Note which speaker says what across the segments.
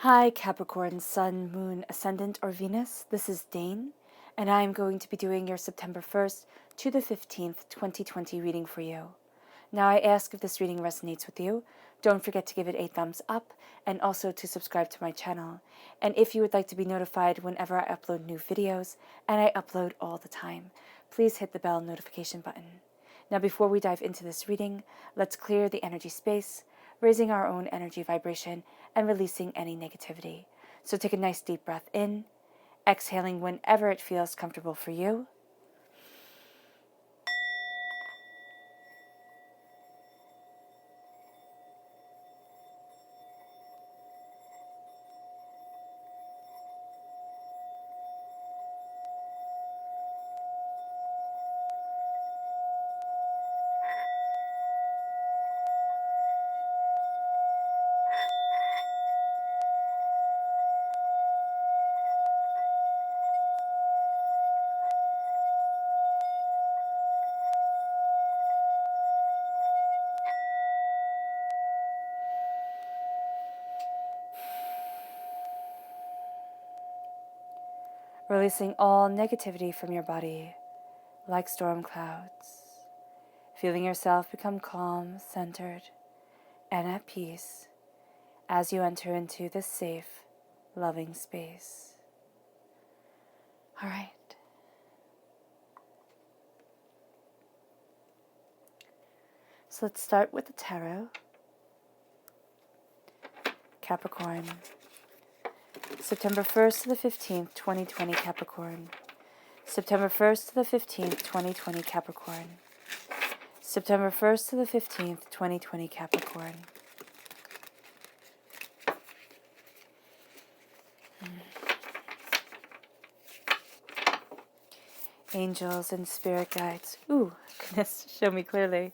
Speaker 1: Hi Capricorn, Sun, Moon, Ascendant, or Venus. This is Dane, and I am going to be doing your September 1st to the 15th, 2020 reading for you. Now I ask if this reading resonates with you, don't forget to give it a thumbs up and also to subscribe to my channel. And if you would like to be notified whenever I upload new videos, and I upload all the time, please hit the bell notification button. Now before we dive into this reading, let's clear the energy space, raising our own energy vibration and releasing any negativity. So take a nice deep breath in, exhaling whenever it feels comfortable for you. Releasing all negativity from your body like storm clouds. Feeling yourself become calm, centered, and at peace as you enter into this safe, loving space. All right. So let's start with the tarot. Capricorn. September 1st to the 15th, 2020 Capricorn. September 1st to the 15th, 2020 Capricorn. September 1st to the 15th, 2020 Capricorn. Angels and spirit guides. Ooh, goodness, show me clearly.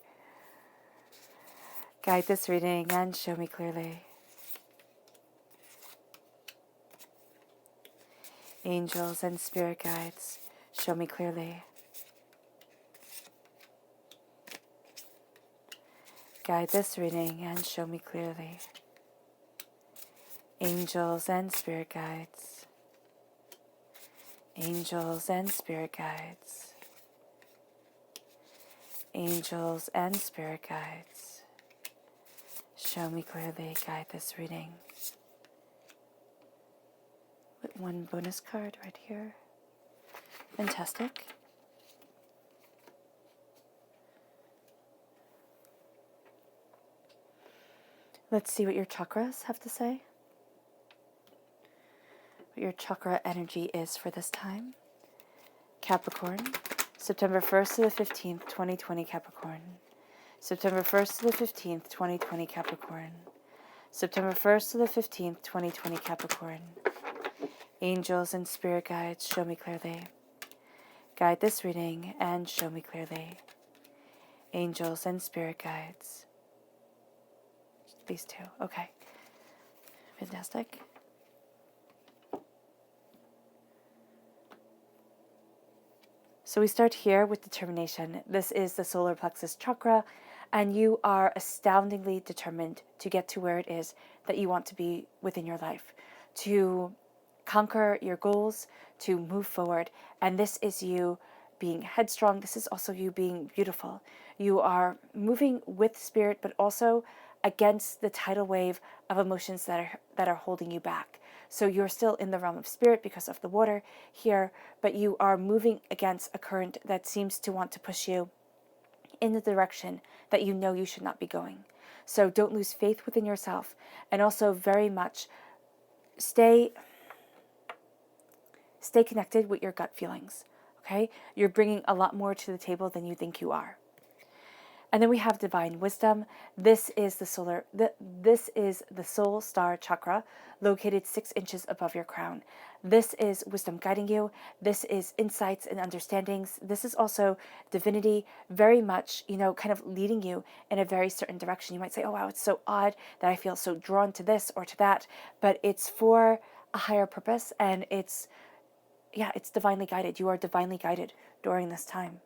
Speaker 1: Guide this reading and show me clearly. Angels and spirit guides, show me clearly. Guide this reading and show me clearly. Angels and spirit guides. Angels and spirit guides. Angels and spirit guides. Show me clearly, guide this reading. With one bonus card right here. Fantastic. Let's see what your chakras have to say. What your chakra energy is for this time. Capricorn, September 1st to the 15th, 2020 Capricorn. September 1st to the 15th, 2020 Capricorn. September 1st to the 15th, 2020 Capricorn. Angels and spirit guides, show me clearly. Guide this reading and show me clearly. Angels and spirit guides. These two. Okay. Fantastic. So we start here with determination. This is the solar plexus chakra, and you are astoundingly determined to get to where it is that you want to be within your life, to conquer your goals, to move forward. And this is you being headstrong. This is also you being beautiful. You are moving with spirit, but also against the tidal wave of emotions that are holding you back. So you're still in the realm of spirit because of the water here, but you are moving against a current that seems to want to push you in the direction that you know you should not be going. So don't lose faith within yourself, and also very much stay connected with your gut feelings, okay? You're bringing a lot more to the table than you think you are. And then we have divine wisdom. This is the soul star chakra, located 6 inches above your crown. This is wisdom guiding you. This is insights and understandings. This is also divinity, very much, kind of leading you in a very certain direction. You might say, oh, wow, it's so odd that I feel so drawn to this or to that, but it's for a higher purpose, and it's divinely guided. You are divinely guided during this time.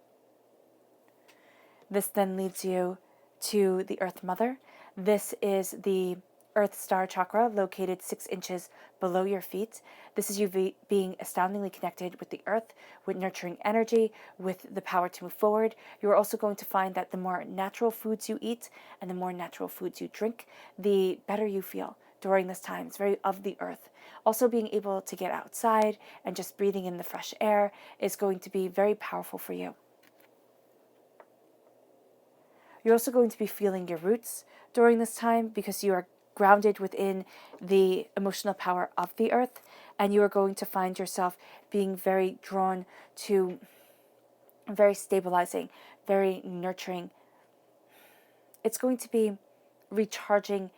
Speaker 1: This then leads you to the Earth Mother. This is the Earth Star Chakra located 6 inches below your feet. This is you being astoundingly connected with the earth, with nurturing energy, with the power to move forward. You're also going to find that the more natural foods you eat and the more natural foods you drink, the better you feel during this time. It's very of the earth. Also, being able to get outside and just breathing in the fresh air is going to be very powerful for you. You're also going to be feeling your roots during this time because you are grounded within the emotional power of the earth, and you are going to find yourself being very drawn to very stabilizing, very nurturing. It's going to be recharging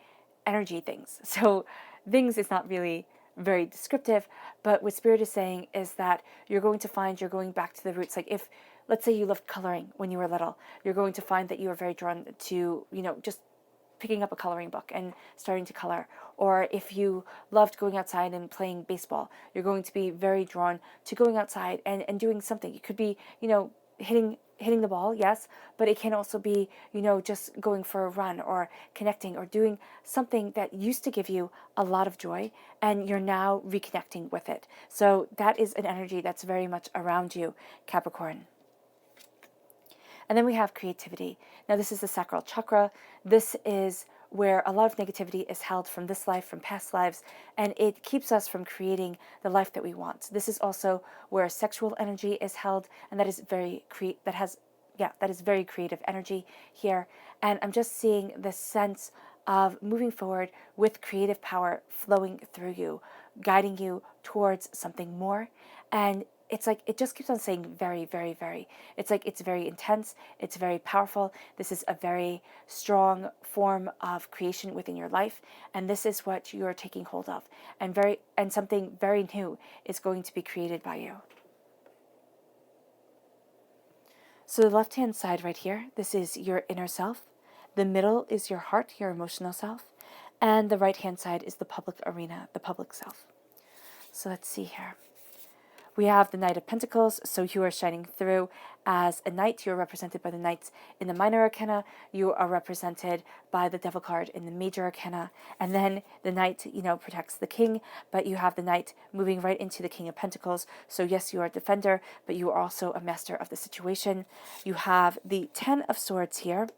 Speaker 1: energy things. So things is not really very descriptive, but what Spirit is saying is that you're going to find you're going back to the roots. Like if, let's say you loved coloring when you were little, you're going to find that you are very drawn to, just picking up a coloring book and starting to color. Or if you loved going outside and playing baseball, you're going to be very drawn to going outside and doing something. It could be, hitting the ball, yes, but it can also be, just going for a run or connecting or doing something that used to give you a lot of joy and you're now reconnecting with it. So that is an energy that's very much around you, Capricorn. And then we have creativity. Now, this is the sacral chakra. This is where a lot of negativity is held from this life, from past lives, and it keeps us from creating the life that we want. This is also where sexual energy is held, and that is very creative energy here. And I'm just seeing this sense of moving forward with creative power flowing through you, guiding you towards something more. And it's like it just keeps on saying very, very, very. It's like it's very intense. It's very powerful. This is a very strong form of creation within your life, and this is what you are taking hold of. And something very new is going to be created by you. So the left-hand side right here, this is your inner self. The middle is your heart, your emotional self, and the right-hand side is the public arena, the public self. So let's see here. We have the Knight of Pentacles, so you are shining through as a knight. You are represented by the knights in the minor arcana. You are represented by the Devil card in the major arcana. And then the knight, protects the king, but you have the knight moving right into the King of Pentacles. So yes, you are a defender, but you are also a master of the situation. You have the Ten of Swords here.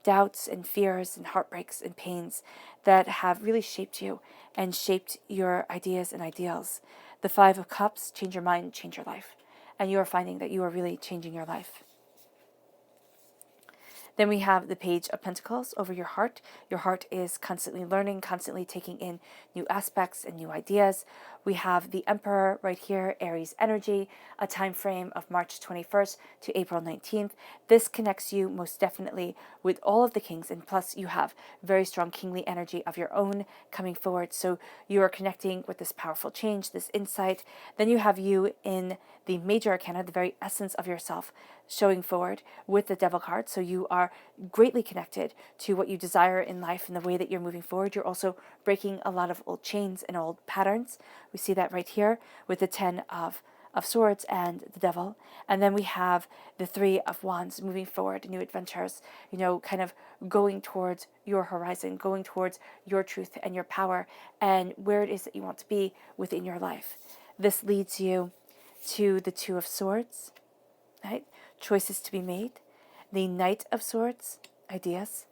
Speaker 1: Doubts and fears and heartbreaks and pains that have really shaped you and shaped your ideas and ideals. The Five of Cups, change your mind, change your life. And you are finding that you are really changing your life. Then we have the Page of Pentacles over your heart. Your heart is constantly learning, constantly taking in new aspects and new ideas. We have the Emperor right here, Aries energy, a time frame of March 21st to April 19th. This connects you most definitely with all of the kings, and plus you have very strong kingly energy of your own coming forward. So you are connecting with this powerful change, this insight. Then you have you in the major arcana, the very essence of yourself, showing forward with the Devil card. So you are greatly connected to what you desire in life and the way that you're moving forward. You're also breaking a lot of old chains and old patterns. We see that right here with the Ten of Swords and the Devil. And then we have the Three of Wands, moving forward, new adventures, kind of going towards your horizon, going towards your truth and your power and where it is that you want to be within your life. This leads you to the Two of Swords, right? Choices to be made. The Knight of Swords, ideas,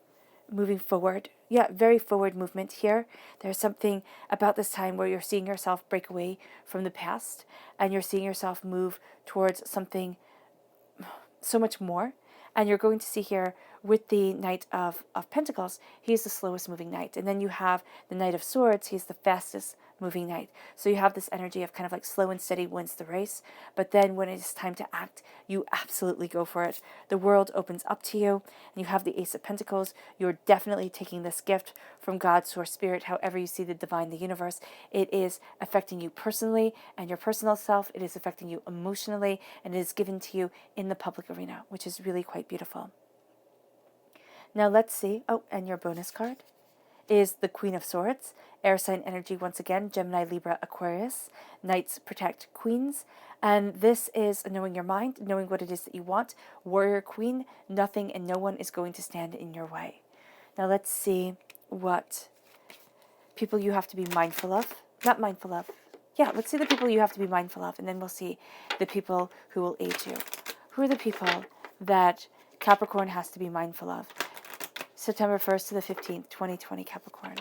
Speaker 1: moving forward. Yeah, very forward movement here. There's something about this time where you're seeing yourself break away from the past and you're seeing yourself move towards something so much more. And you're going to see here with the Knight of Pentacles, he's the slowest moving knight. And then you have the Knight of Swords, he's the fastest moving knight. So you have this energy of kind of like slow and steady wins the race. But then when it's time to act, you absolutely go for it. The world opens up to you, and you have the Ace of Pentacles. You're definitely taking this gift from God, Source, Spirit, however you see the divine, the universe. It is affecting you personally and your personal self. It is affecting you emotionally, and it is given to you in the public arena, which is really quite beautiful. Now let's see. Oh, and your bonus card is the Queen of Swords. Air sign energy once again, Gemini, Libra, Aquarius. Knights protect queens. And this is knowing your mind, knowing what it is that you want. Warrior Queen, nothing and no one is going to stand in your way. Now let's see what people you have to be mindful of. Not mindful of. Yeah, let's see the people you have to be mindful of, and then we'll see the people who will aid you. Who are the people that Capricorn has to be mindful of? September 1st to the 15th, 2020 Capricorn.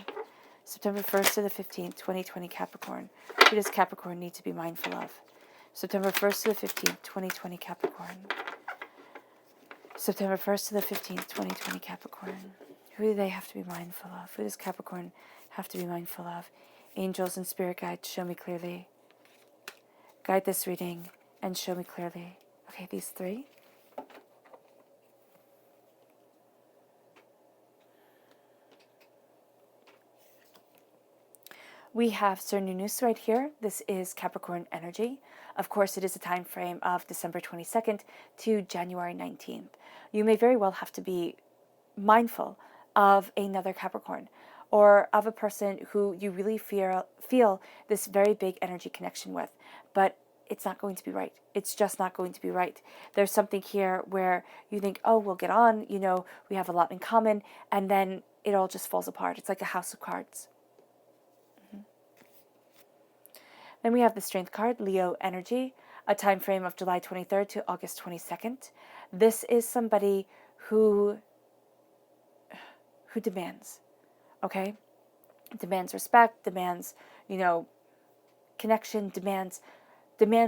Speaker 1: September 1st to the 15th, 2020 Capricorn. Who does Capricorn need to be mindful of? September 1st to the 15th, 2020 Capricorn. September 1st to the 15th, 2020 Capricorn. Who do they have to be mindful of? Who does Capricorn have to be mindful of? Angels and spirit guides, show me clearly. Guide this reading and show me clearly. Okay, these three. We have Cernunnos right here. This is Capricorn energy. Of course, it is a time frame of December 22nd to January 19th. You may very well have to be mindful of another Capricorn or of a person who you really feel this very big energy connection with, but it's not going to be right. It's just not going to be right. There's something here where you think, oh, we'll get on, we have a lot in common, and then it all just falls apart. It's like a house of cards. Then we have the Strength card, Leo energy, a time frame of July 23rd to August 22nd. This is somebody who demands, okay? Demands respect, demands, connection, demands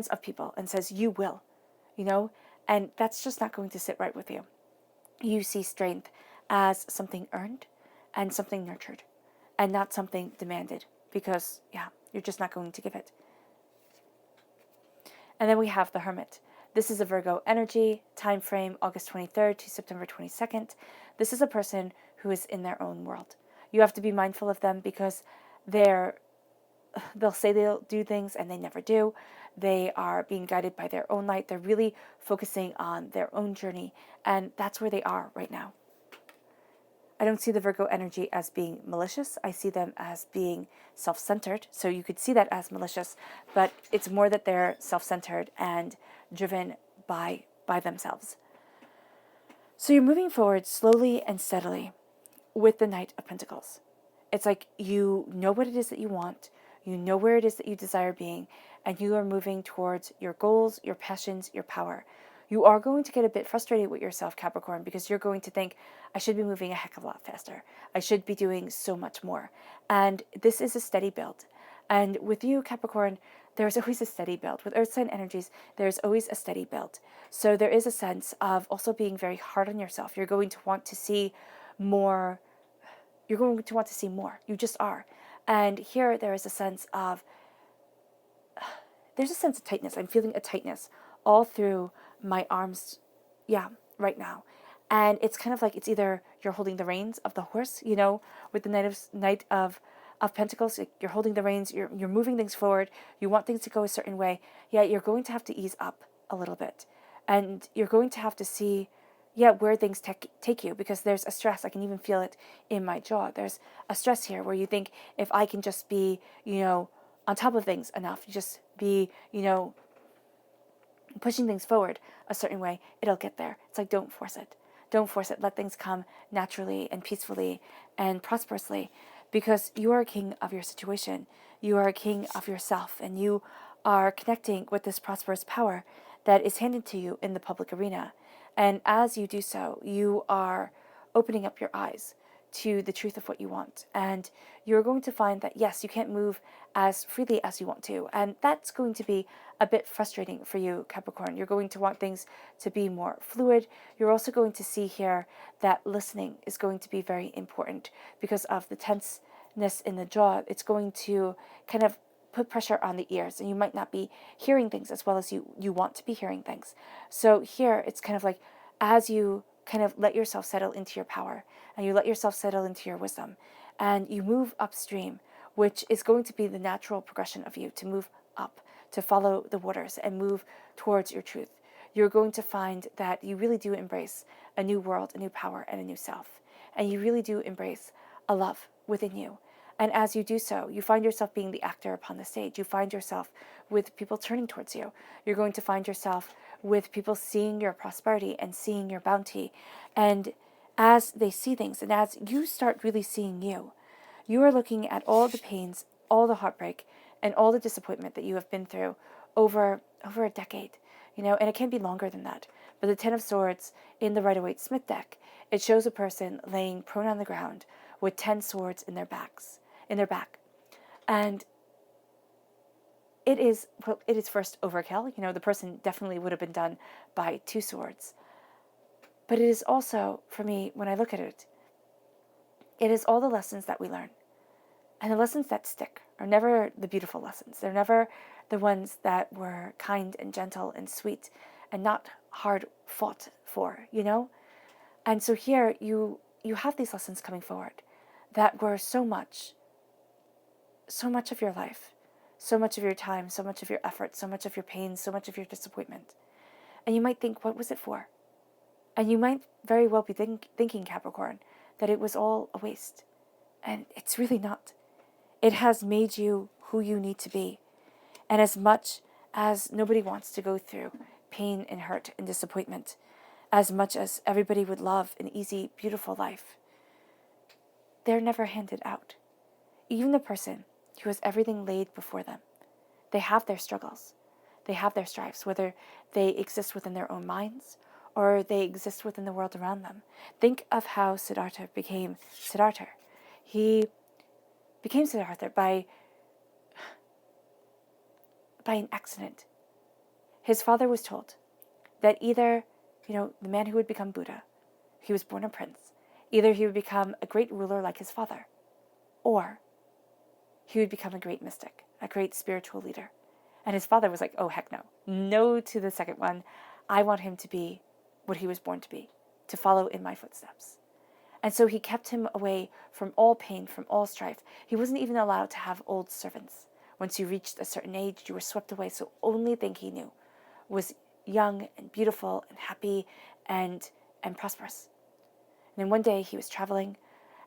Speaker 1: of people, and says, you will, and that's just not going to sit right with you. You see strength as something earned and something nurtured, and not something demanded, because, you're just not going to give it. And then we have the Hermit. This is a Virgo energy, time frame August 23rd to September 22nd. This is a person who is in their own world. You have to be mindful of them because they'll say they'll do things and they never do. They are being guided by their own light. They're really focusing on their own journey, and that's where they are right now. I don't see the Virgo energy as being malicious. I see them as being self-centered. So you could see that as malicious, but it's more that they're self-centered and driven by themselves. So you're moving forward slowly and steadily with the Knight of Pentacles. It's like you know what it is that you want. You know where it is that you desire being, and you are moving towards your goals, your passions, your power. You are going to get a bit frustrated with yourself, Capricorn, because you're going to think, I should be moving a heck of a lot faster. I should be doing so much more. And this is a steady build. And with you, Capricorn, there's always a steady build. With Earth sign energies, there's always a steady build. So there is a sense of also being very hard on yourself. You're going to want to see more. You're going to want to see more. You just are. And here there is a sense of, there's a sense of tightness. I'm feeling a tightness all through my arms, right now. And it's kind of like it's either you're holding the reins of the horse, with the Knight of Pentacles, you're holding the reins, you're moving things forward, you want things to go a certain way. You're going to have to ease up a little bit. And you're going to have to see, where things take you, because there's a stress. I can even feel it in my jaw. There's a stress here where you think, if I can just be, on top of things enough, just be, pushing things forward a certain way, it'll get there. It's like, don't force it. Don't force it. Let things come naturally and peacefully and prosperously, because you are a king of your situation. You are a king of yourself, and you are connecting with this prosperous power that is handed to you in the public arena. And as you do so, you are opening up your eyes to the truth of what you want. And you're going to find that, yes, you can't move as freely as you want to. And that's going to be a bit frustrating for you, Capricorn. You're going to want things to be more fluid. You're also going to see here that listening is going to be very important because of the tenseness in the jaw. It's going to kind of put pressure on the ears, and you might not be hearing things as well as you want to be hearing things. So here it's kind of like, as you kind of let yourself settle into your power and you let yourself settle into your wisdom and you move upstream, which is going to be the natural progression of you, to move up, to follow the waters and move towards your truth. You're going to find that you really do embrace a new world, a new power, and a new self. And you really do embrace a love within you. And as you do so, you find yourself being the actor upon the stage. You find yourself with people turning towards you. You're going to find yourself with people seeing your prosperity and seeing your bounty. And as they see things, and as you start really seeing you, You are looking at all the pains, all the heartbreak, and all the disappointment that you have been through over a decade, and it can be longer than that. But the Ten of Swords in the Rider-Waite-Smith deck, it shows a person laying prone on the ground with 10 swords in their back. And it is first overkill. The person definitely would have been done by 2 swords. But it is also, for me, when I look at it, it is all the lessons that we learn. And the lessons that stick are never the beautiful lessons. They're never the ones that were kind and gentle and sweet and not hard fought for, And so here you have these lessons coming forward that were so much of your life, so much of your time, so much of your effort, so much of your pain, so much of your disappointment. And you might think, what was it for? And you might very well be thinking, Capricorn, that it was all a waste. And it's really not. It has made you who you need to be. And as much as nobody wants to go through pain and hurt and disappointment, as much as everybody would love an easy, beautiful life, they're never handed out. Even the person who has everything laid before them, they have their struggles. They have their strifes, whether they exist within their own minds or they exist within the world around them. Think of how Siddhartha became Siddhartha. He became Siddhartha by an accident. His father was told that either, the man who would become Buddha, he was born a prince, either he would become a great ruler like his father, or he would become a great mystic, a great spiritual leader. And his father was like, oh, heck no. No to the second one. I want him to be what he was born to be, to follow in my footsteps. And so he kept him away from all pain, from all strife. He wasn't even allowed to have old servants. Once you reached a certain age, you were swept away. So only thing he knew was young and beautiful and happy and prosperous. And then one day he was traveling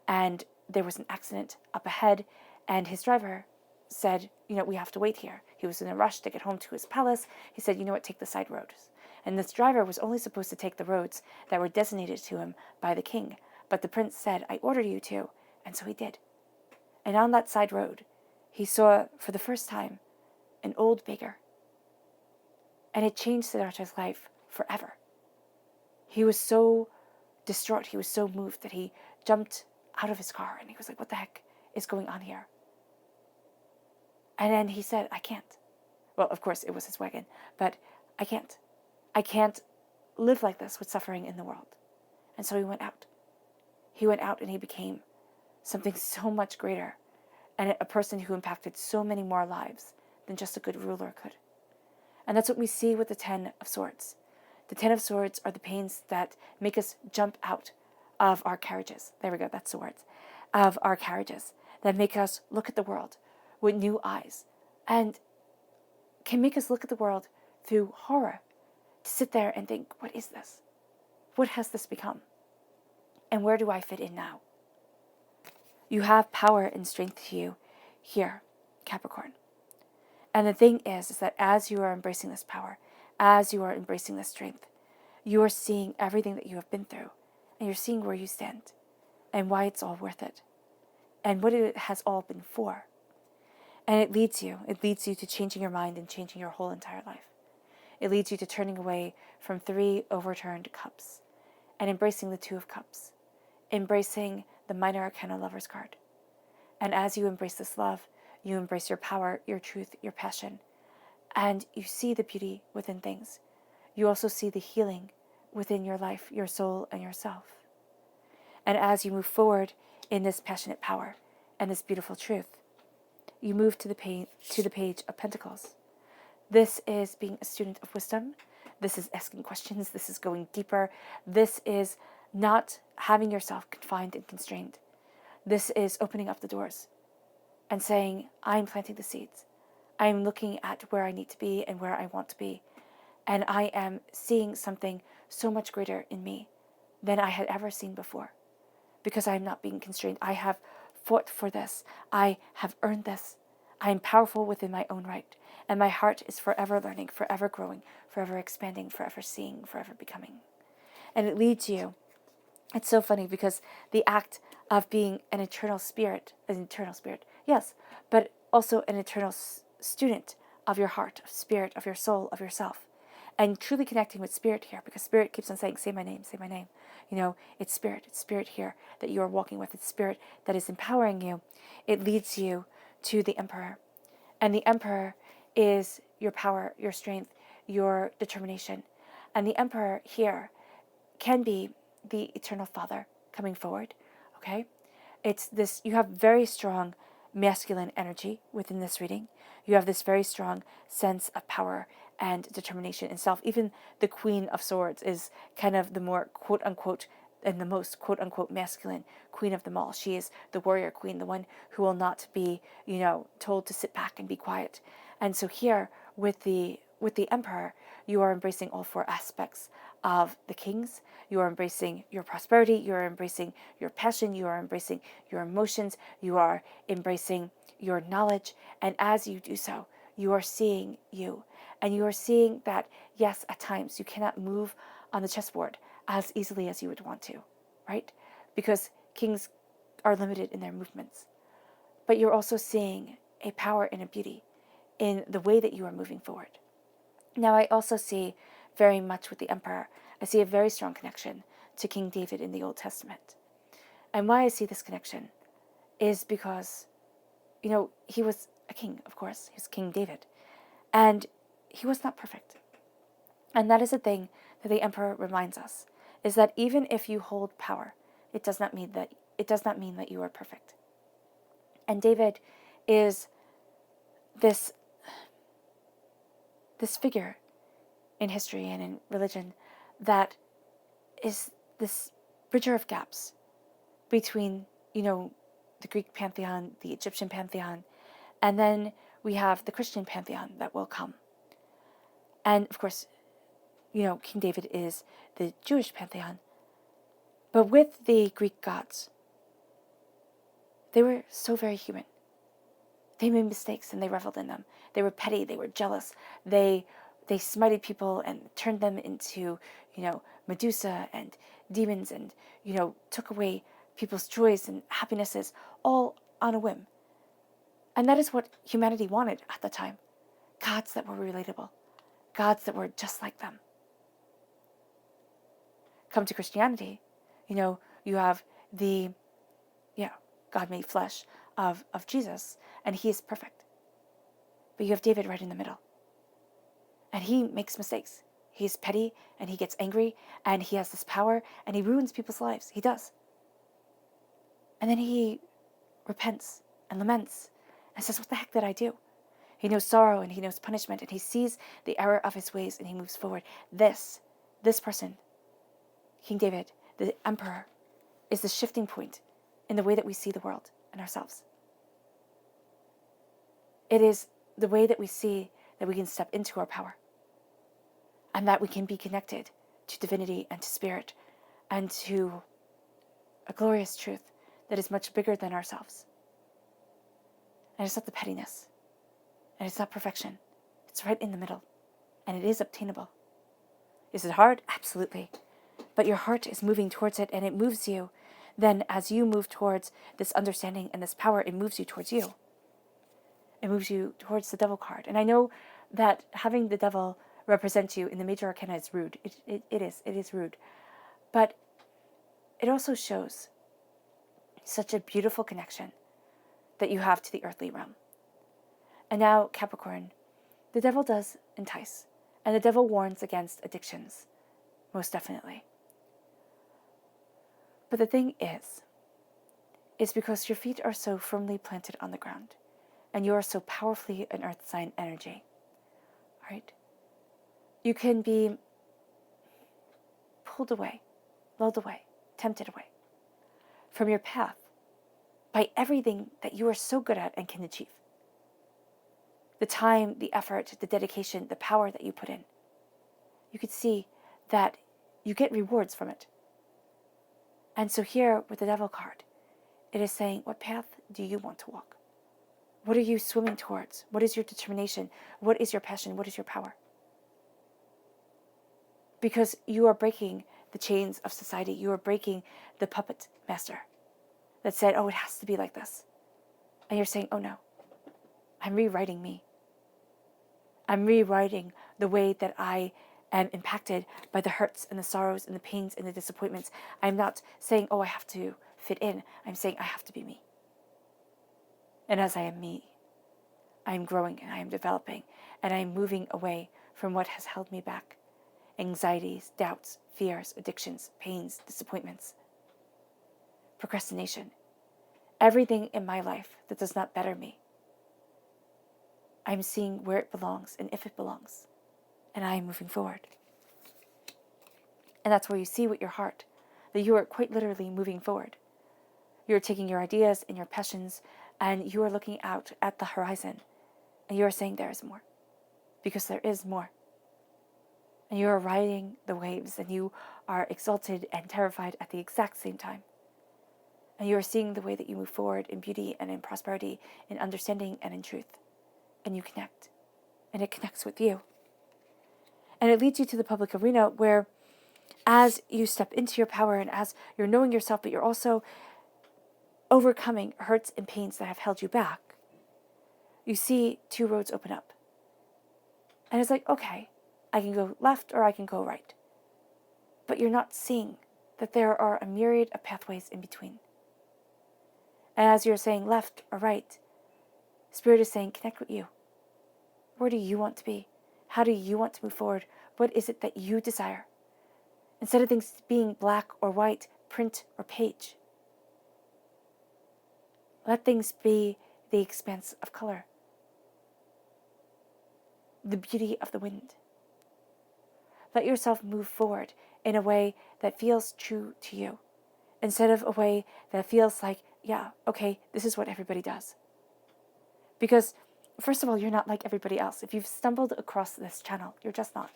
Speaker 1: and there was an accident up ahead and his driver said, we have to wait here. He was in a rush to get home to his palace. He said, you know what, take the side roads. And this driver was only supposed to take the roads that were designated to him by the king. But the prince said, I order you to. And so he did. And on that side road, he saw for the first time an old beggar. And it changed Siddhartha's life forever. He was so distraught, he was so moved that he jumped out of his car and he was like, what the heck is going on here? And then he said, I can't. Well, of course, it was his wagon, but I can't. I can't live like this with suffering in the world. And so he went out. He went out and he became something so much greater and a person who impacted so many more lives than just a good ruler could. And that's what we see with the Ten of Swords. The Ten of Swords are the pains that make us jump out of our carriages. There we go, that's the words. Of our carriages. That make us look at the world with new eyes. And can make us look at the world through horror. To sit there and think, what is this? What has this become? And where do I fit in now? You have power and strength to you here, Capricorn. And the thing is that as you are embracing this power, as you are embracing this strength, you are seeing everything that you have been through, and you're seeing where you stand, and why it's all worth it, and what it has all been for. And it leads you to changing your mind and changing your whole entire life. It leads you to turning away from 3 overturned cups and embracing the 2 of cups, embracing the minor arcana lover's card. And as you embrace this love, you embrace your power, your truth, your passion, and you see the beauty within things. You also see the healing within your life, your soul, and yourself. And as you move forward in this passionate power and this beautiful truth, you move to the Page of Pentacles. This is being a student of wisdom. This is asking questions. This is going deeper. This is not having yourself confined and constrained. This is opening up the doors and saying, I'm planting the seeds. I'm looking at where I need to be and where I want to be. And I am seeing something so much greater in me than I had ever seen before. Because I am not being constrained. I have fought for this. I have earned this. I am powerful within my own right. And my heart is forever learning, forever growing, forever expanding, forever seeing, forever becoming. And it leads you It's so funny because the act of being an eternal spirit, yes, but also an eternal student of your heart, of spirit, of your soul, of yourself, and truly connecting with spirit here, because spirit keeps on saying, say my name, say my name. It's spirit here that you are walking with. It's spirit that is empowering you. It leads you to the Emperor. And the Emperor is your power, your strength, your determination. And the Emperor here can be the Eternal Father coming forward, okay? It's this, you have very strong masculine energy within this reading. You have this very strong sense of power and determination in self. Even the Queen of Swords is kind of the more quote unquote and the most quote unquote masculine queen of them all. She is the warrior queen, the one who will not be, told to sit back and be quiet. And so here with the Emperor, you are embracing all four aspects of the kings. You are embracing your prosperity, you are embracing your passion, you are embracing your emotions, you are embracing your knowledge. And as you do so, you are seeing you. And you are seeing that, yes, at times you cannot move on the chessboard as easily as you would want to, right? Because kings are limited in their movements. But you're also seeing a power and a beauty in the way that you are moving forward. Now, I also see very much with the Emperor, I see a very strong connection to King David in the Old Testament. And why I see this connection is because, he was a king, of course. He was King David. And he was not perfect. And that is the thing that the Emperor reminds us, is that even if you hold power, it does not mean that you are perfect. And David is this figure in history and in religion that is this bridger of gaps between, the Greek pantheon, the Egyptian pantheon, and then we have the Christian pantheon that will come. And of course, King David is the Jewish pantheon. But with the Greek gods, they were so very human. They made mistakes and they reveled in them. They were petty, they were jealous. They smited people and turned them into, Medusa and demons and, took away people's joys and happinesses all on a whim. And that is what humanity wanted at the time. Gods that were relatable. Gods that were just like them. Come to Christianity, you have the, God made flesh of Jesus, and he is perfect. But you have David right in the middle. And he makes mistakes. He's petty, and he gets angry, and he has this power, and he ruins people's lives. He does. And then he repents and laments and says, what the heck did I do? He knows sorrow, and he knows punishment, and he sees the error of his ways, and he moves forward. This person, King David, the Emperor, is the shifting point in the way that we see the world and ourselves. It is the way that we see that we can step into our power and that we can be connected to divinity and to spirit and to a glorious truth that is much bigger than ourselves. And it's not the pettiness, and it's not perfection. It's right in the middle, and it is obtainable. Is it hard? Absolutely. But your heart is moving towards it, and it moves you. Then as you move towards this understanding and this power, it moves you towards you. It moves you towards the devil card. And I know that having the devil represent you in the major arcana is rude. It is rude. But it also shows such a beautiful connection that you have to the earthly realm. And now, Capricorn, the devil does entice. And the devil warns against addictions, most definitely. But the thing is because your feet are so firmly planted on the ground, and you are so powerfully an earth sign energy, right? You can be pulled away, lulled away, tempted away from your path by everything that you are so good at and can achieve. The time, the effort, the dedication, the power that you put in. You could see that you get rewards from it. And so here with the devil card, it is saying, what path do you want to walk? What are you swimming towards? What is your determination? What is your passion? What is your power? Because you are breaking the chains of society. You are breaking the puppet master that said, oh, it has to be like this. And you're saying, oh no, I'm rewriting me. I'm rewriting the way that I am impacted by the hurts and the sorrows and the pains and the disappointments. I'm not saying, oh, I have to fit in. I'm saying I have to be me. And as I am me, I am growing and I am developing and I am moving away from what has held me back. Anxieties, doubts, fears, addictions, pains, disappointments, procrastination, everything in my life that does not better me. I'm seeing where it belongs and if it belongs. And I am moving forward. And that's where you see with your heart that you are quite literally moving forward. You're taking your ideas and your passions and you are looking out at the horizon and you are saying there is more. Because there is more. And you are riding the waves and you are exalted and terrified at the exact same time. And you are seeing the way that you move forward in beauty and in prosperity, in understanding and in truth. And you connect. And it connects with you. And it leads you to the public arena where as you step into your power and as you're knowing yourself, but you're also overcoming hurts and pains that have held you back, you see two roads open up. And it's like, okay, I can go left or I can go right. But you're not seeing that there are a myriad of pathways in between. And as you're saying left or right, Spirit is saying, connect with you. Where do you want to be? How do you want to move forward? What is it that you desire? Instead of things being black or white, print or page, let things be the expanse of color, the beauty of the wind. Let yourself move forward in a way that feels true to you, instead of a way that feels like, yeah, okay, this is what everybody does. Because, first of all, you're not like everybody else. If you've stumbled across this channel, you're just not.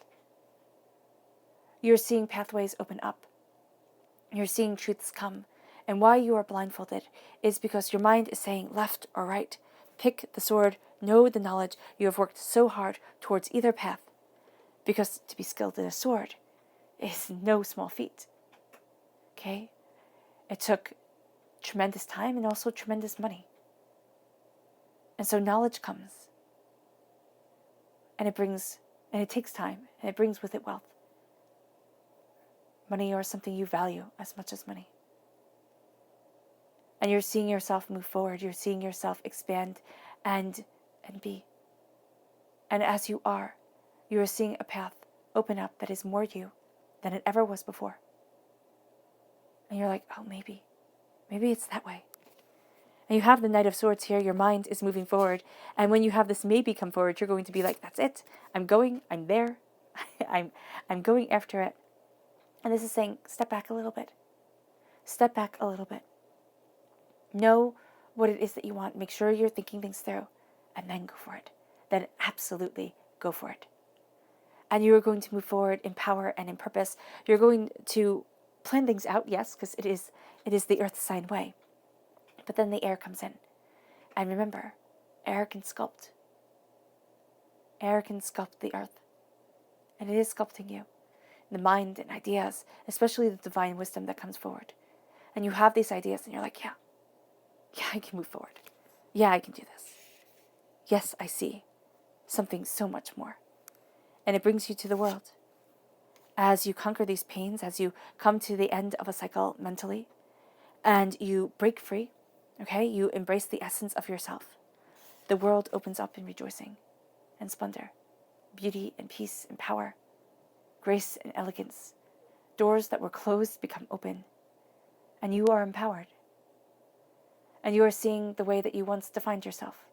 Speaker 1: You're seeing pathways open up. You're seeing truths come. And why you are blindfolded is because your mind is saying left or right. Pick the sword, know the knowledge. You have worked so hard towards either path. Because to be skilled in a sword is no small feat. Okay? It took tremendous time and also tremendous money. And so knowledge comes. And it takes time. And it brings with it wealth. Money or something you value as much as money. And you're seeing yourself move forward. You're seeing yourself expand and be. And as you are seeing a path open up that is more you than it ever was before. And you're like, oh, maybe it's that way. And you have the Knight of Swords here. Your mind is moving forward. And when you have this maybe come forward, you're going to be like, that's it. I'm there. I'm going after it. And this is saying, step back a little bit. Step back a little bit. Know what it is that you want. Make sure you're thinking things through. And then go for it. Then absolutely go for it. And you are going to move forward in power and in purpose. You're going to plan things out, yes, because it is the earth sign way. But then the air comes in. And remember, air can sculpt. Air can sculpt the earth. And it is sculpting you. The mind and ideas, especially the divine wisdom that comes forward. And you have these ideas and you're like, yeah, I can move forward. Yeah, I can do this. Yes, I see something so much more. And it brings you to the world. As you conquer these pains, as you come to the end of a cycle mentally, and you break free, okay, you embrace the essence of yourself, the world opens up in rejoicing and splendor, beauty and peace and power, grace and elegance. Doors that were closed become open, and you are empowered. And you are seeing the way that you once defined yourself,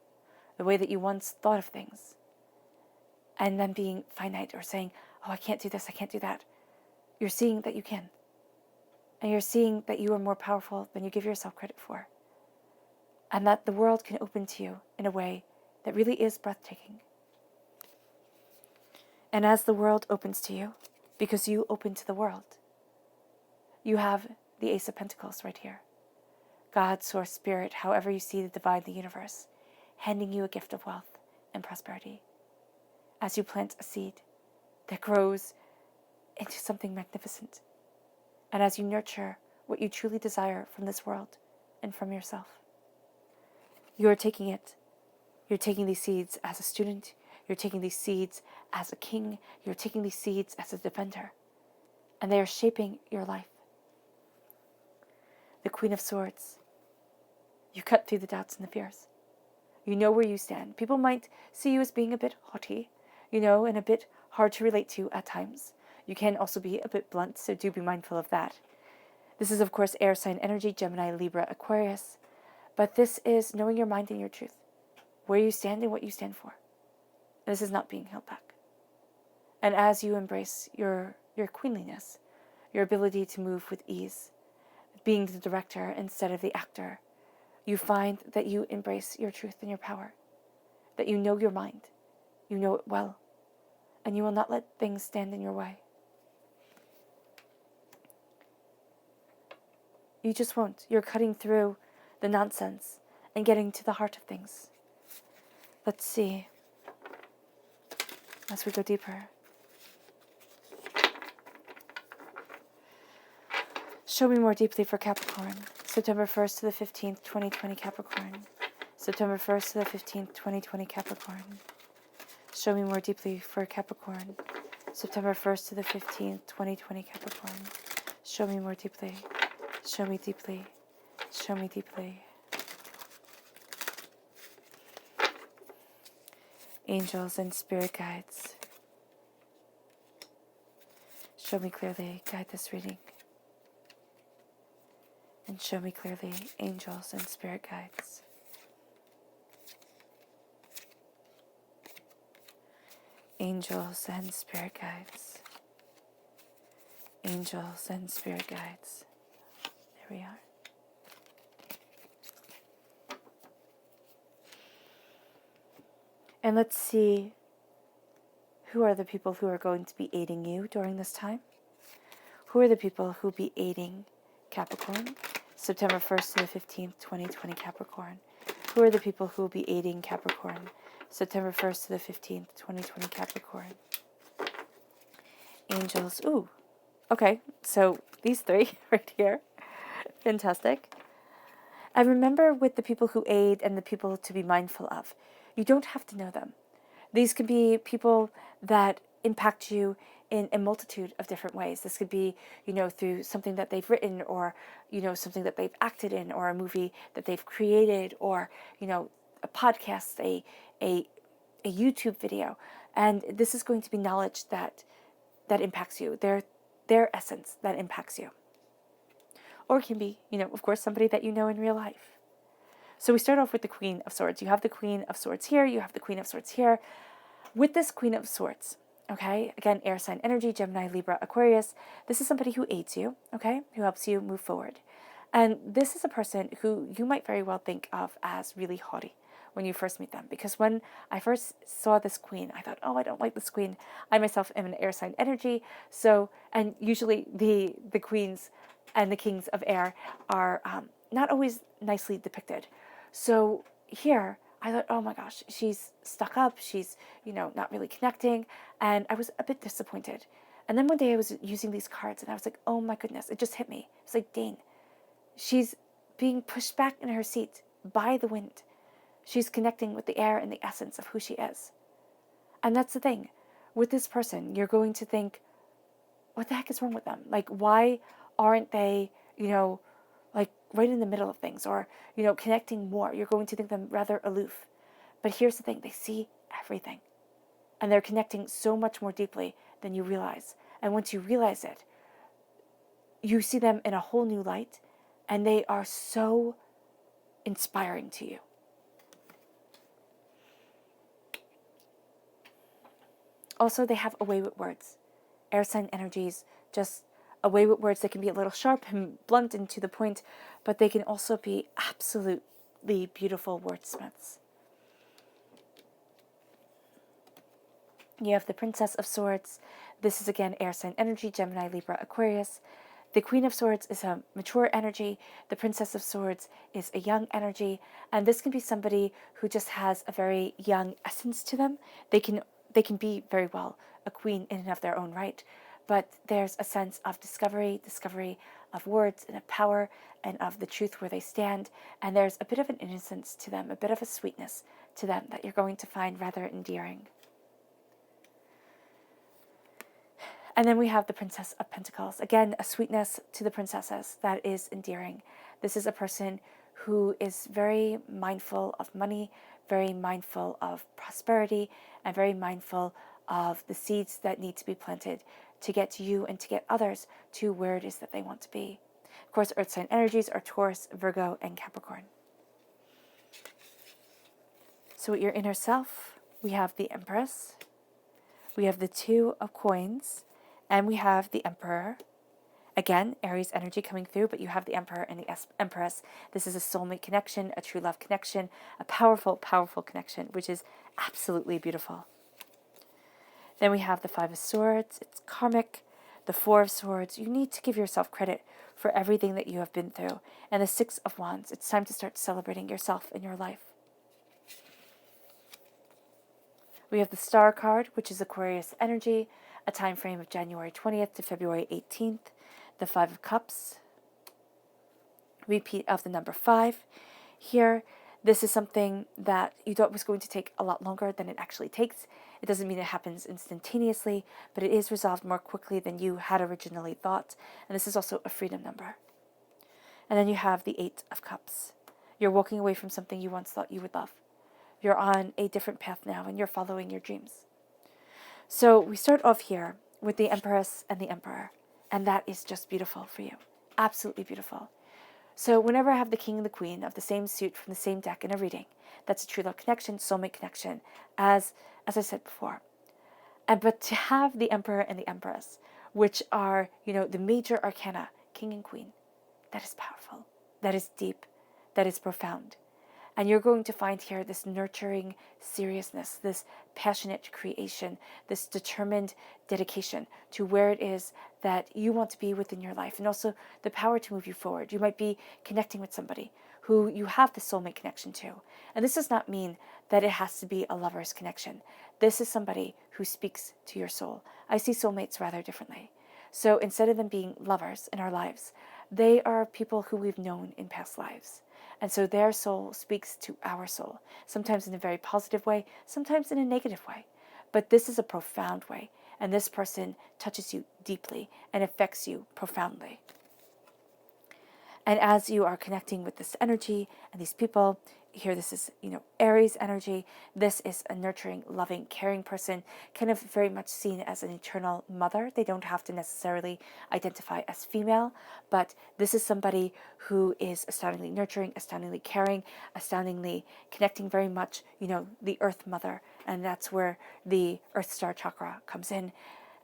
Speaker 1: the way that you once thought of things, and then being finite or saying, oh, I can't do this, I can't do that. You're seeing that you can. And you're seeing that you are more powerful than you give yourself credit for. And that the world can open to you in a way that really is breathtaking. And as the world opens to you, because you open to the world, you have the Ace of Pentacles right here. God, Source, Spirit, however you see the divine, the universe, handing you a gift of wealth and prosperity. As you plant a seed that grows into something magnificent. and as you nurture what you truly desire from this world and from yourself. You are taking it. You're taking these seeds as a student. You're taking these seeds as a king. You're taking these seeds as a defender. And they are shaping your life. The Queen of Swords. You cut through the doubts and the fears. You know where you stand. People might see you as being a bit haughty, and a bit hard to relate to at times. You can also be a bit blunt, so do be mindful of that. This is, of course, air sign energy, Gemini, Libra, Aquarius. But this is knowing your mind and your truth, where you stand and what you stand for. This is not being held back. And as you embrace your queenliness, your ability to move with ease, being the director instead of the actor, you find that you embrace your truth and your power, that you know your mind, you know it well, and you will not let things stand in your way. You just won't. You're cutting through the nonsense and getting to the heart of things. Let's see, as we go deeper. Show me more deeply for Capricorn. September 1st to the 15th, 2020 Capricorn. September 1st to the 15th, 2020 Capricorn. Show me more deeply for Capricorn. September 1st to the 15th, 2020 Capricorn. Show me more deeply. Show me deeply. Show me deeply. Angels and spirit guides. Show me clearly. Guide this reading. And show me clearly, angels and spirit guides. Angels and spirit guides. Angels and spirit guides. There we are. And let's see, who are the people who are going to be aiding you during this time? Who are the people who will be aiding Capricorn? September 1st to the 15th, 2020 Capricorn. Who are the people who will be aiding Capricorn? September 1st to the 15th, 2020 Capricorn. Angels. Ooh. Okay, so these three right here. Fantastic. And remember, with the people who aid and the people to be mindful of, you don't have to know them. These could be people that impact you in a multitude of different ways. This could be, through something that they've written, or, something that they've acted in, or a movie that they've created, or, a podcast, a YouTube video. And this is going to be knowledge that impacts you, their essence that impacts you. Or it can be, of course, somebody that you know in real life. So we start off with the Queen of Swords. You have the Queen of Swords here. You have the Queen of Swords here. With this Queen of Swords, okay, again, air sign energy, Gemini, Libra, Aquarius. This is somebody who aids you, okay, who helps you move forward. And this is a person who you might very well think of as really haughty when you first meet them. Because when I first saw this queen, I thought, oh, I don't like this queen. I myself am an air sign energy. So, and usually the queens and the kings of air are not always nicely depicted. So here, I thought, oh my gosh, she's stuck up. She's, not really connecting. And I was a bit disappointed. And then one day I was using these cards and I was like, oh my goodness, it just hit me. It's like, dang, she's being pushed back in her seat by the wind. She's connecting with the air and the essence of who she is. And that's the thing. With this person, you're going to think, what the heck is wrong with them? Like, why aren't they, like right in the middle of things, or, connecting more? You're going to think them rather aloof. But here's the thing. They see everything. And they're connecting so much more deeply than you realize. And once you realize it, you see them in a whole new light. And they are so inspiring to you. Also, they have a way with words. Air sign energies, just a way with words. They can be a little sharp and blunt and to the point, but they can also be absolutely beautiful wordsmiths. You have the Princess of Swords. This is, again, air sign energy, Gemini, Libra, Aquarius. The Queen of Swords is a mature energy. The Princess of Swords is a young energy. And this can be somebody who just has a very young essence to them. They can be very well a queen in and of their own right. but there's a sense of discovery of words and of power and of the truth where they stand. And there's a bit of an innocence to them, a bit of a sweetness to them that you're going to find rather endearing. And then we have the Princess of Pentacles. Again, a sweetness to the princesses that is endearing. This is a person who is very mindful of money, very mindful of prosperity, and very mindful of the seeds that need to be planted to get to you and to get others to where it is that they want to be. Of course, earth sign energies are Taurus, Virgo, and Capricorn. So at your inner self, we have the Empress, we have the Two of Coins, and we have the Emperor. Again, Aries energy coming through, but you have the Emperor and the Empress. This is a soulmate connection, a true love connection, a powerful, powerful connection, which is absolutely beautiful. Then we have the Five of Swords. It's karmic. The Four of Swords. You need to give yourself credit for everything that you have been through. And the Six of Wands. It's time to start celebrating yourself in your life. We have the Star card, which is Aquarius energy, a time frame of January 20th to February 18th. The Five of Cups, repeat of the number 5. Here, this is something that you thought was going to take a lot longer than it actually takes. It doesn't mean it happens instantaneously, but it is resolved more quickly than you had originally thought. And this is also a freedom number. And then you have the 8 of Cups. You're walking away from something you once thought you would love. You're on a different path now, and you're following your dreams. So we start off here with the Empress and the Emperor. And that is just beautiful for you. Absolutely beautiful. So whenever I have the King and the Queen of the same suit from the same deck in a reading, that's a true love connection, soulmate connection, as I said before. But to have the Emperor and the Empress, which are, the major arcana, King and Queen, that is powerful. That is deep. That is profound. And you're going to find here this nurturing seriousness, this passionate creation, this determined dedication to where it is that you want to be within your life, and also the power to move you forward. You might be connecting with somebody who you have the soulmate connection to. And this does not mean that it has to be a lover's connection. This is somebody who speaks to your soul. I see soulmates rather differently. So instead of them being lovers in our lives, they are people who we've known in past lives. And so their soul speaks to our soul, sometimes in a very positive way, sometimes in a negative way. But this is a profound way, and this person touches you deeply and affects you profoundly. And as you are connecting with this energy and these people, here this is, Aries energy. This is a nurturing, loving, caring person, kind of very much seen as an eternal mother. They don't have to necessarily identify as female, but this is somebody who is astoundingly nurturing, astoundingly caring, astoundingly connecting very much, the Earth Mother. And that's where the Earth Star chakra comes in.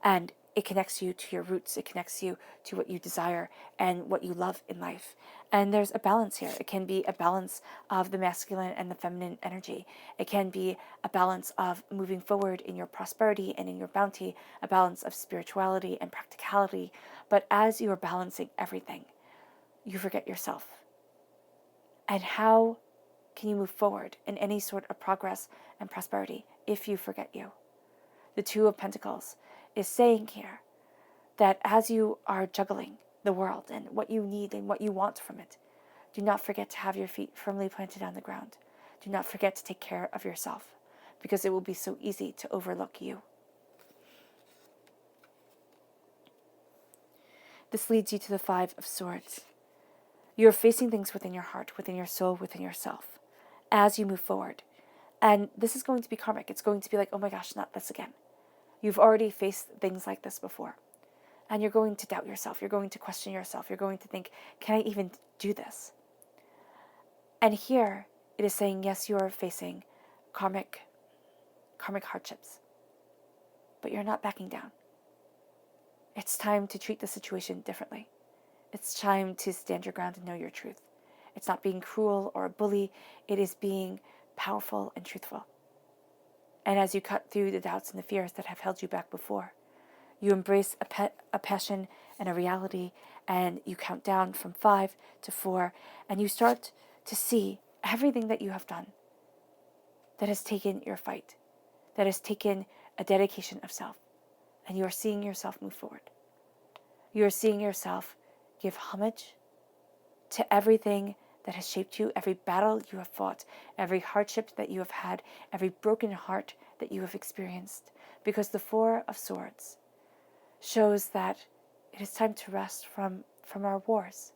Speaker 1: And it connects you to your roots. It connects you to what you desire and what you love in life. And there's a balance here. It can be a balance of the masculine and the feminine energy. It can be a balance of moving forward in your prosperity and in your bounty, a balance of spirituality and practicality. But as you are balancing everything, you forget yourself. And how can you move forward in any sort of progress and prosperity if you forget you? The Two of Pentacles is saying here that as you are juggling the world and what you need and what you want from it, do not forget to have your feet firmly planted on the ground. Do not forget to take care of yourself, because it will be so easy to overlook you. This leads you to the Five of Swords. You're facing things within your heart, within your soul, within yourself, as you move forward. And this is going to be karmic. It's going to be like, oh my gosh, not this again. You've already faced things like this before. And you're going to doubt yourself. You're going to question yourself. You're going to think, can I even do this? And here it is saying, yes, you are facing karmic hardships. But you're not backing down. It's time to treat the situation differently. It's time to stand your ground and know your truth. It's not being cruel or a bully. It is being powerful and truthful. And as you cut through the doubts and the fears that have held you back before, you embrace a passion and a reality, and you count down from 5 to 4, and you start to see everything that you have done that has taken your fight, that has taken a dedication of self, and you are seeing yourself move forward. You're seeing yourself give homage to everything that has shaped you, every battle you have fought, every hardship that you have had, every broken heart that you have experienced. Because the Four of Swords shows that it is time to rest from our wars.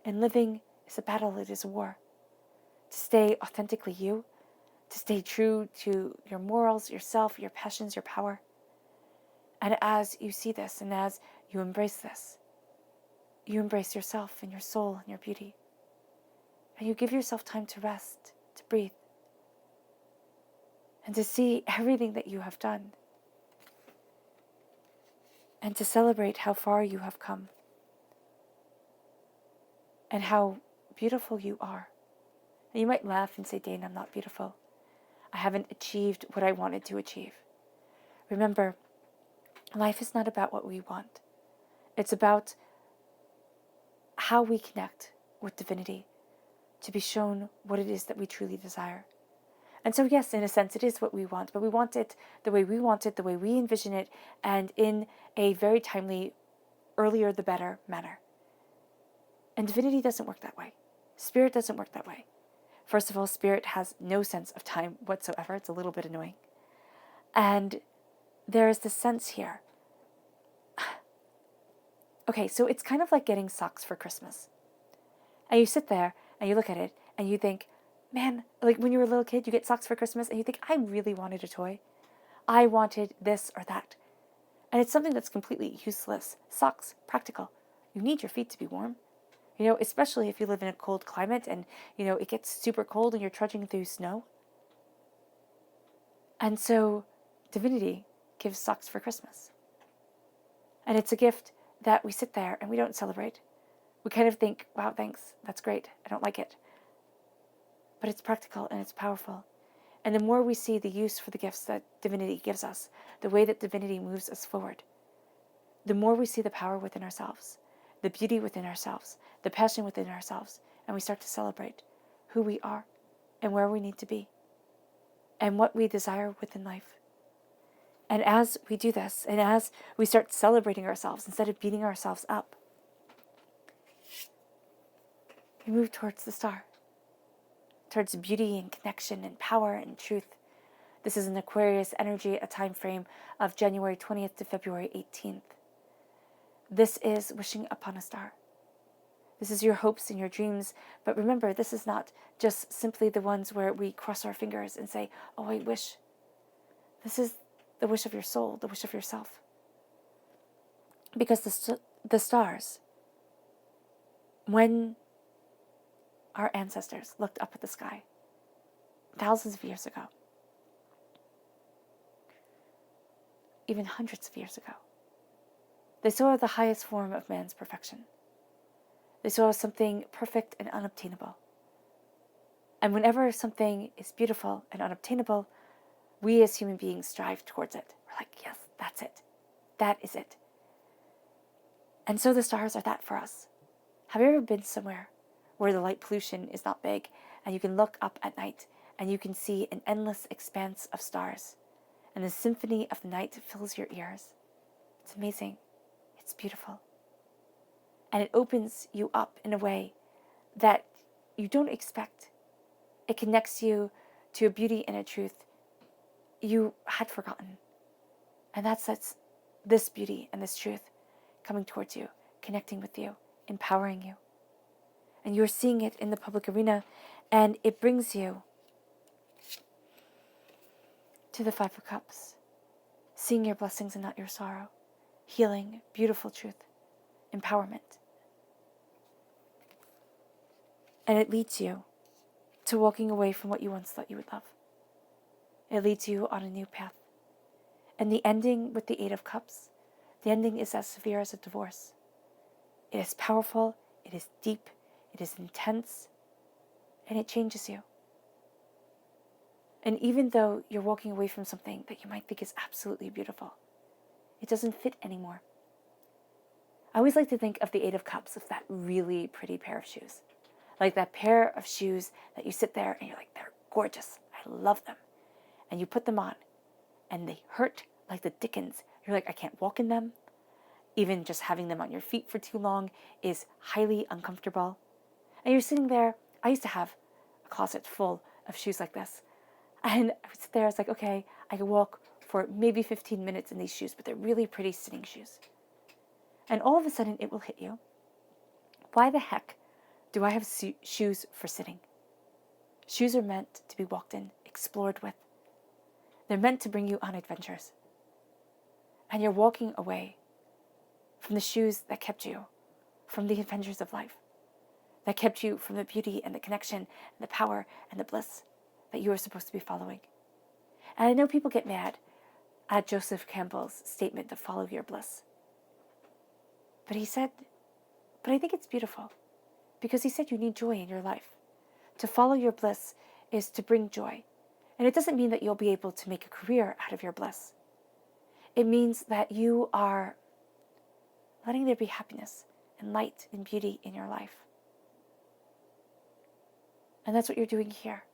Speaker 1: And living is a battle, it is a war. To stay authentically you, to stay true to your morals, yourself, your passions, your power. And as you see this and as you embrace this, you embrace yourself and your soul and your beauty. And you give yourself time to rest, to breathe, and to see everything that you have done. And to celebrate how far you have come. And how beautiful you are. And you might laugh and say, Dane, I'm not beautiful. I haven't achieved what I wanted to achieve. Remember, life is not about what we want. It's about how we connect with divinity to be shown what it is that we truly desire. And so yes, in a sense, it is what we want, but we want it the way we want it, the way we envision it, and in a very timely, earlier the better manner. And divinity doesn't work that way. Spirit doesn't work that way. First of all, spirit has no sense of time whatsoever. It's a little bit annoying. And there is this sense here. Okay, so it's kind of like getting socks for Christmas. And you sit there and you look at it and you think, man, like when you were a little kid, you get socks for Christmas and you think, I really wanted a toy. I wanted this or that. And it's something that's completely useless. Socks, practical. You need your feet to be warm. You know, especially if you live in a cold climate and, you know, it gets super cold and you're trudging through snow. And so divinity gives socks for Christmas. And it's a gift that we sit there and we don't celebrate. We kind of think, wow, thanks, that's great. I don't like it. But it's practical and it's powerful. And the more we see the use for the gifts that divinity gives us, the way that divinity moves us forward, the more we see the power within ourselves, the beauty within ourselves, the passion within ourselves, and we start to celebrate who we are and where we need to be and what we desire within life. And as we do this, and as we start celebrating ourselves instead of beating ourselves up, we move towards the star, towards beauty and connection and power and truth. This is an Aquarius energy, a time frame of January 20th to February 18th. This is wishing upon a star. This is your hopes and your dreams. But remember, this is not just simply the ones where we cross our fingers and say, oh, I wish. This is the wish of your soul, the wish of yourself. Because the stars, when our ancestors looked up at the sky thousands of years ago, even hundreds of years ago, they saw the highest form of man's perfection. They saw something perfect and unobtainable. And whenever something is beautiful and unobtainable, we as human beings strive towards it. We're like, yes, that's it. That is it. And so the stars are that for us. Have you ever been somewhere where the light pollution is not big and you can look up at night and you can see an endless expanse of stars and the symphony of the night fills your ears? It's amazing. It's beautiful. And it opens you up in a way that you don't expect. It connects you to a beauty and a truth you had forgotten. And that's this beauty and this truth coming towards you, connecting with you, empowering you. And you're seeing it in the public arena, and it brings you to the Five of Cups, seeing your blessings and not your sorrow, healing, beautiful truth, empowerment. And it leads you to walking away from what you once thought you would love. It leads you on a new path. And the ending with the Eight of Cups, the ending is as severe as a divorce. It is powerful, it is deep, it is intense, and it changes you. And even though you're walking away from something that you might think is absolutely beautiful, it doesn't fit anymore. I always like to think of the Eight of Cups as that really pretty pair of shoes. Like that pair of shoes that you sit there and you're like, they're gorgeous, I love them. And you put them on and they hurt like the dickens. You're like, I can't walk in them. Even just having them on your feet for too long is highly uncomfortable. And you're sitting there. I used to have a closet full of shoes like this. And I would sit there, I was like, okay, I can walk for maybe 15 minutes in these shoes, but they're really pretty sitting shoes. And all of a sudden it will hit you. Why the heck do I have shoes for sitting? Shoes are meant to be walked in, explored with. They're meant to bring you on adventures. And you're walking away from the shoes that kept you from the adventures of life, that kept you from the beauty and the connection and the power and the bliss that you are supposed to be following. And I know people get mad at Joseph Campbell's statement to follow your bliss. But he said, but I think it's beautiful, because he said you need joy in your life. To follow your bliss is to bring joy. And it doesn't mean that you'll be able to make a career out of your bliss. It means that you are letting there be happiness and light and beauty in your life. And that's what you're doing here.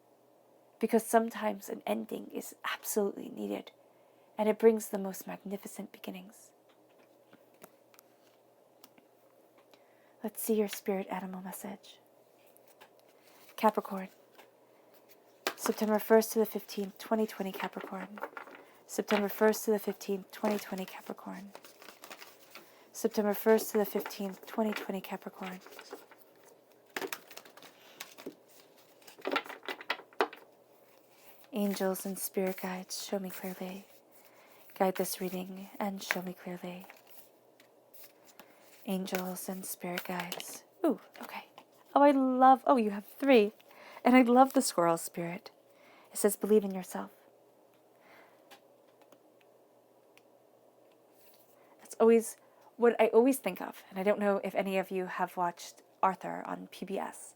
Speaker 1: Because sometimes an ending is absolutely needed, and it brings the most magnificent beginnings. Let's see your spirit animal message. Capricorn, September 1st to the 15th, 2020 Capricorn. September 1st to the 15th, 2020 Capricorn. September 1st to the 15th, 2020 Capricorn. Angels and spirit guides, show me clearly. Guide this reading and show me clearly. Angels and spirit guides. Ooh, okay. Oh, you have 3. And I love the squirrel spirit. It says, believe in yourself. That's always what I always think of. And I don't know if any of you have watched Arthur on PBS,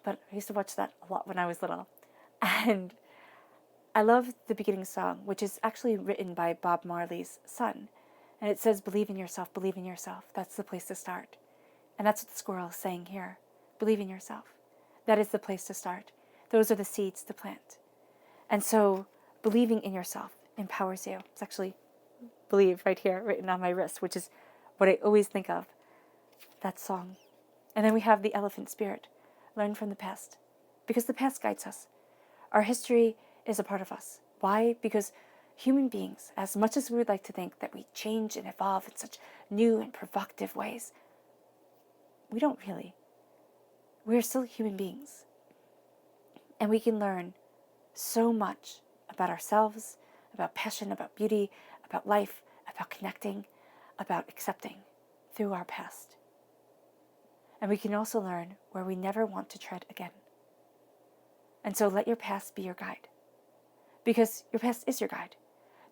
Speaker 1: but I used to watch that a lot when I was little. And I love the beginning song, which is actually written by Bob Marley's son. And it says, believe in yourself, believe in yourself. That's the place to start. And that's what the squirrel is saying here. Believe in yourself. That is the place to start. Those are the seeds to plant. And so believing in yourself empowers you. It's actually believe right here, written on my wrist, which is what I always think of, that song. And then we have the elephant spirit. Learn from the past. Because the past guides us. Our history is a part of us. Why? Because human beings, as much as we would like to think that we change and evolve in such new and provocative ways, we don't really. We're still human beings. And we can learn so much about ourselves, about passion, about beauty, about life, about connecting, about accepting through our past. And we can also learn where we never want to tread again. And so let your past be your guide. Because your past is your guide.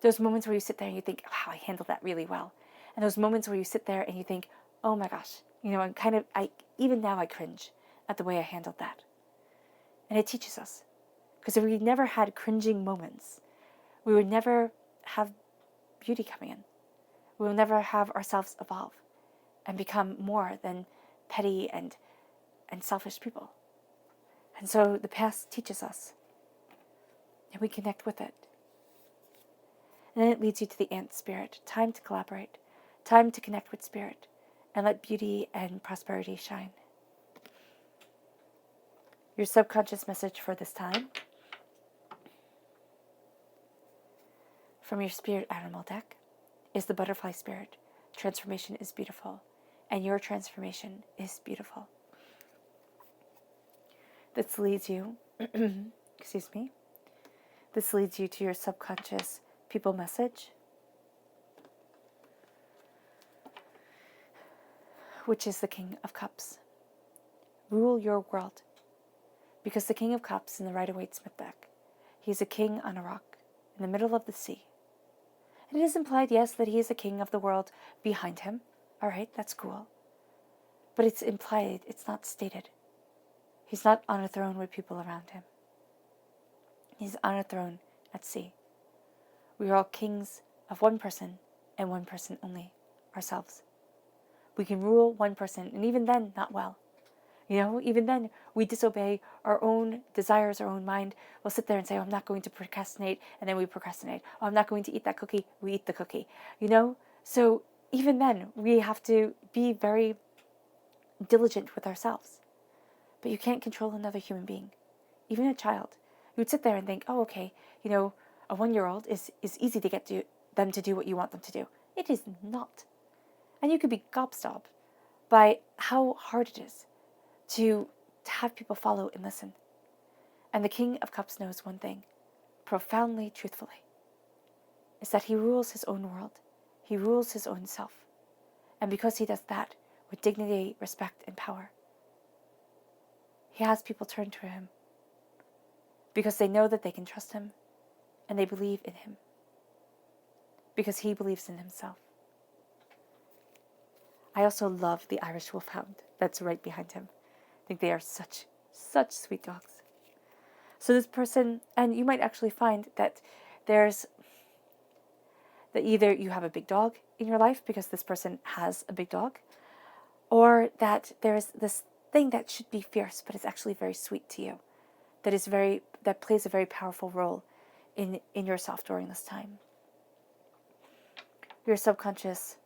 Speaker 1: Those moments where you sit there and you think, wow, I handled that really well. And those moments where you sit there and you think, oh my gosh, even now I cringe at the way I handled that. And it teaches us. Because if we never had cringing moments, we would never have beauty coming in. We will never have ourselves evolve and become more than petty and selfish people. And so the past teaches us. And we connect with it. And then it leads you to the ant spirit. Time to collaborate. Time to connect with spirit. And let beauty and prosperity shine. Your subconscious message for this time, from your spirit animal deck, is the butterfly spirit. Transformation is beautiful. And your transformation is beautiful. This leads you, This leads you to your subconscious people message, which is the King of Cups. Rule your world. Because the King of Cups in the Rider-Waite-Smith deck, he's a king on a rock in the middle of the sea. And it is implied, yes, that he is a king of the world behind him. All right, that's cool. But it's implied, it's not stated. He's not on a throne with people around him. He's on a throne at sea. We are all kings of one person and one person only, ourselves. We can rule one person, and even then, not well. Even then, we disobey our own desires, our own mind. We'll sit there and say, oh, I'm not going to procrastinate, and then we procrastinate. Oh, I'm not going to eat that cookie, we eat the cookie. So even then, we have to be very diligent with ourselves. But you can't control another human being, even a child. You would sit there and think, oh, okay, a 1-year-old is easy to get them to do what you want them to do. It is not. And you could be gobstopped by how hard it is to have people follow and listen. And the King of Cups knows one thing, profoundly, truthfully, is that he rules his own world. He rules his own self. And because he does that with dignity, respect, and power, he has people turn to him because they know that they can trust him and they believe in him because he believes in himself. I also love the Irish wolfhound that's right behind him. I think they are such sweet dogs. So this person, and you might actually find that that either you have a big dog in your life because this person has a big dog, or that there's this thing that should be fierce but is actually very sweet to you, that plays a very powerful role in yourself during this time. Your subconscious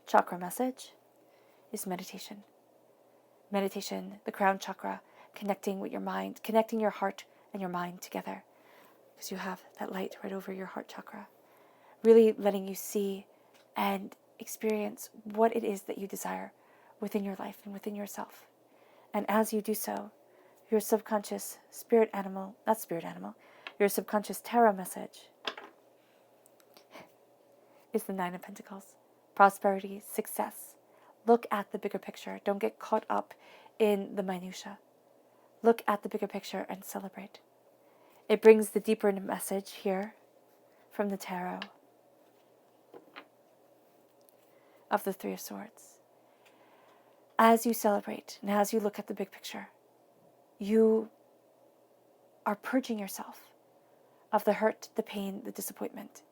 Speaker 1: chakra message is meditation. Meditation, the crown chakra, connecting with your mind, connecting your heart and your mind together, because you have that light right over your heart chakra, really letting you see and experience what it is that you desire within your life and within yourself. And as you do so, your subconscious your subconscious tarot message is the 9 of Pentacles. Prosperity, success. Look at the bigger picture. Don't get caught up in the minutia. Look at the bigger picture and celebrate. It brings the deeper message here from the tarot of the 3 of Swords. As you celebrate and as you look at the big picture, you are purging yourself of the hurt, the pain, the disappointment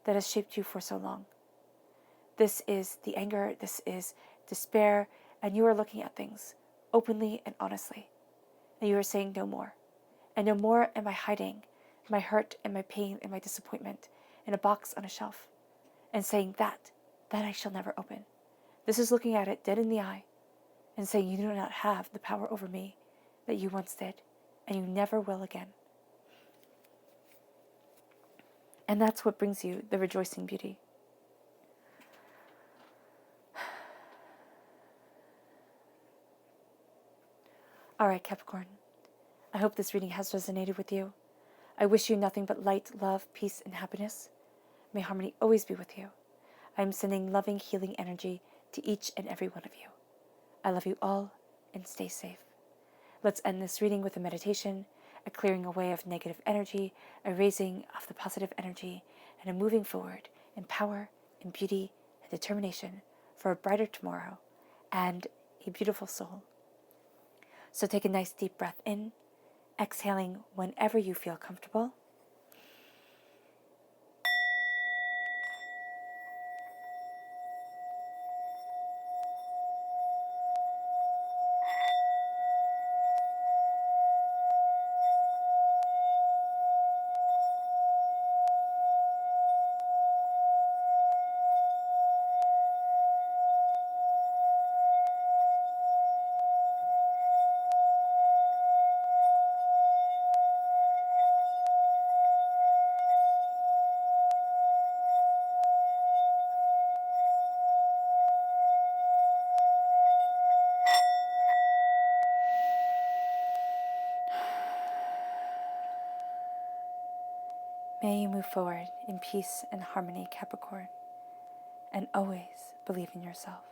Speaker 1: that has shaped you for so long. This is the anger, this is despair, and you are looking at things openly and honestly. And you are saying no more. And no more am I hiding my hurt and my pain and my disappointment in a box on a shelf and saying that I shall never open. This is looking at it dead in the eye and saying you do not have the power over me that you once did, and you never will again. And that's what brings you the rejoicing beauty. All right, Capricorn, I hope this reading has resonated with you. I wish you nothing but light, love, peace, and happiness. May harmony always be with you. I am sending loving, healing energy to each and every one of you. I love you all, and stay safe. Let's end this reading with a meditation, a clearing away of negative energy, a raising of the positive energy, and a moving forward in power, in beauty, and determination for a brighter tomorrow and a beautiful soul. So take a nice deep breath in, exhaling whenever you feel comfortable. May you move forward in peace and harmony, Capricorn, and always believe in yourself.